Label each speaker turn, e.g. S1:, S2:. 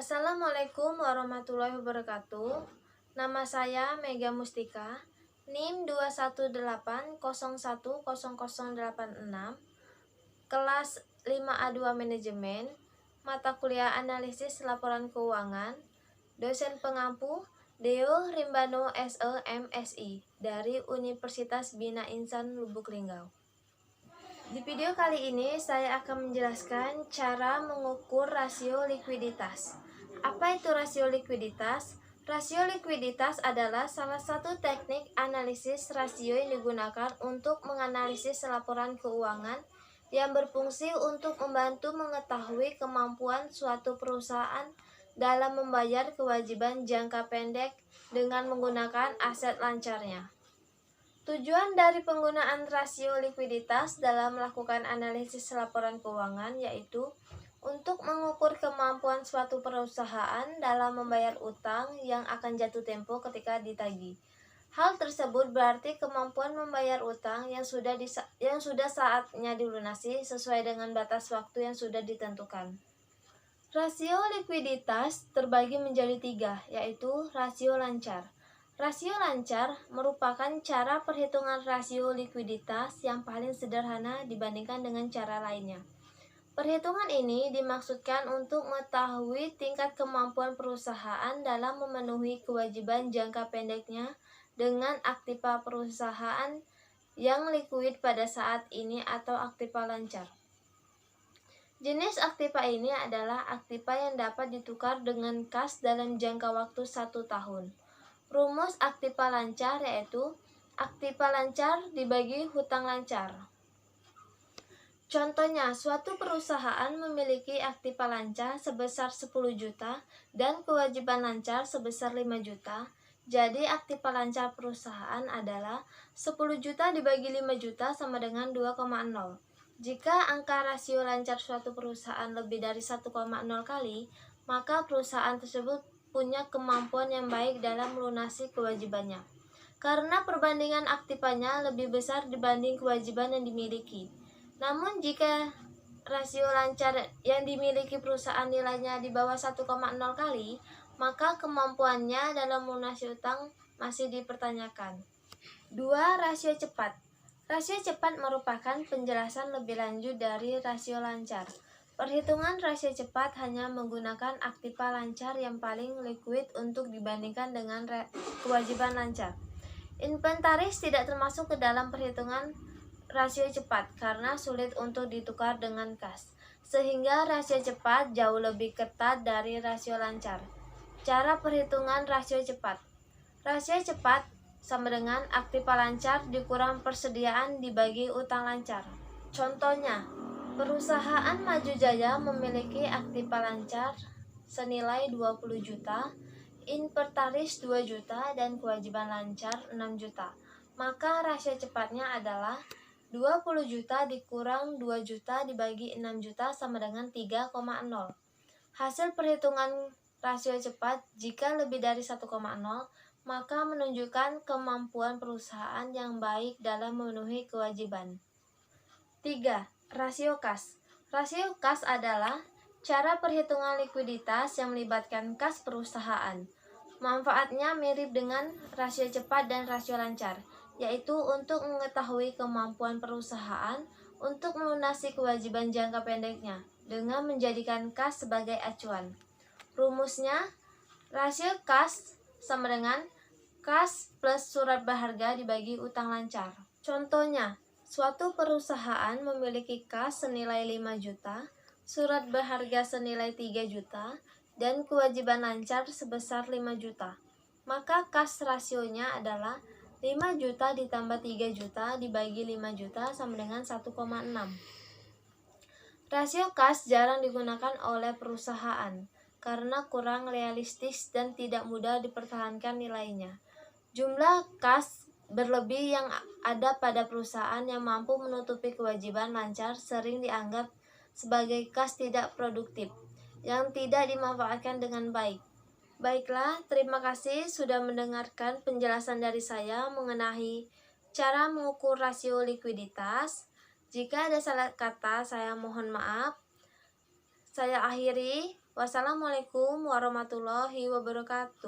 S1: Assalamualaikum warahmatullahi wabarakatuh. Nama saya Mega Mustika, NIM 218010086, kelas 5A2 Manajemen, mata kuliah Analisis Laporan Keuangan, dosen pengampu Deo Rimbano SE MSI dari Universitas Bina Insan Lubuk Linggau. Di video kali ini saya akan menjelaskan cara mengukur rasio likuiditas. Apa itu rasio likuiditas? Rasio likuiditas adalah salah satu teknik analisis rasio yang digunakan untuk menganalisis laporan keuangan yang berfungsi untuk membantu mengetahui kemampuan suatu perusahaan dalam membayar kewajiban jangka pendek dengan menggunakan aset lancarnya. Tujuan dari penggunaan rasio likuiditas dalam melakukan analisis laporan keuangan yaitu untuk mengukur kemampuan suatu perusahaan dalam membayar utang yang akan jatuh tempo ketika ditagih. Hal tersebut berarti kemampuan membayar utang yang sudah saatnya dilunasi sesuai dengan batas waktu yang sudah ditentukan. Rasio likuiditas terbagi menjadi 3, yaitu rasio lancar. Rasio lancar merupakan cara perhitungan rasio likuiditas yang paling sederhana dibandingkan dengan cara lainnya. Perhitungan ini dimaksudkan untuk mengetahui tingkat kemampuan perusahaan dalam memenuhi kewajiban jangka pendeknya dengan aktiva perusahaan yang likuid pada saat ini atau aktiva lancar. Jenis aktiva ini adalah aktiva yang dapat ditukar dengan kas dalam jangka waktu 1 tahun. Rumus aktiva lancar yaitu aktiva lancar dibagi hutang lancar. Contohnya, suatu perusahaan memiliki aktiva lancar sebesar 10 juta dan kewajiban lancar sebesar 5 juta. Jadi aktiva lancar perusahaan adalah 10 juta dibagi 5 juta sama dengan 2,0. Jika angka rasio lancar suatu perusahaan lebih dari 1,0 kali, maka perusahaan tersebut punya kemampuan yang baik dalam melunasi kewajibannya. Karena perbandingan aktivanya lebih besar dibanding kewajiban yang dimiliki. Namun jika rasio lancar yang dimiliki perusahaan nilainya di bawah 1,0 kali, maka kemampuannya dalam melunasi utang masih dipertanyakan. 2. Rasio cepat. Rasio cepat merupakan penjelasan lebih lanjut dari rasio lancar. Perhitungan rasio cepat hanya menggunakan aktiva lancar yang paling likuid untuk dibandingkan dengan kewajiban lancar. Inventaris tidak termasuk ke dalam perhitungan rasio cepat karena sulit untuk ditukar dengan kas, sehingga rasio cepat jauh lebih ketat dari rasio lancar. Cara perhitungan rasio cepat. Rasio cepat sama dengan aktiva lancar dikurang persediaan dibagi utang lancar. Contohnya, perusahaan Maju Jaya memiliki aktiva lancar senilai 20 juta, inventaris 2 juta, dan kewajiban lancar 6 juta. Maka rasio cepatnya adalah 20 juta dikurang 2 juta dibagi 6 juta sama dengan 3,0. Hasil perhitungan rasio cepat jika lebih dari 1,0 maka menunjukkan kemampuan perusahaan yang baik dalam memenuhi kewajiban. 3. Rasio kas. Rasio kas adalah cara perhitungan likuiditas yang melibatkan kas perusahaan. Manfaatnya mirip dengan rasio cepat dan rasio lancar, yaitu untuk mengetahui kemampuan perusahaan untuk melunasi kewajiban jangka pendeknya dengan menjadikan kas sebagai acuan. Rumusnya, rasio kas sama dengan kas plus surat berharga dibagi utang lancar. Contohnya, suatu perusahaan memiliki kas senilai 5 juta, surat berharga senilai 3 juta, dan kewajiban lancar sebesar 5 juta. Maka kas rasionya adalah 5 juta ditambah 3 juta dibagi 5 juta sama dengan 1,6. Rasio kas jarang digunakan oleh perusahaan karena kurang realistis dan tidak mudah dipertahankan nilainya. Jumlah kas berlebih yang ada pada perusahaan yang mampu menutupi kewajiban lancar sering dianggap sebagai kas tidak produktif, yang tidak dimanfaatkan dengan baik. Baiklah, terima kasih sudah mendengarkan penjelasan dari saya mengenai cara mengukur rasio likuiditas. Jika ada salah kata, saya mohon maaf. Saya akhiri. Wassalamualaikum warahmatullahi wabarakatuh.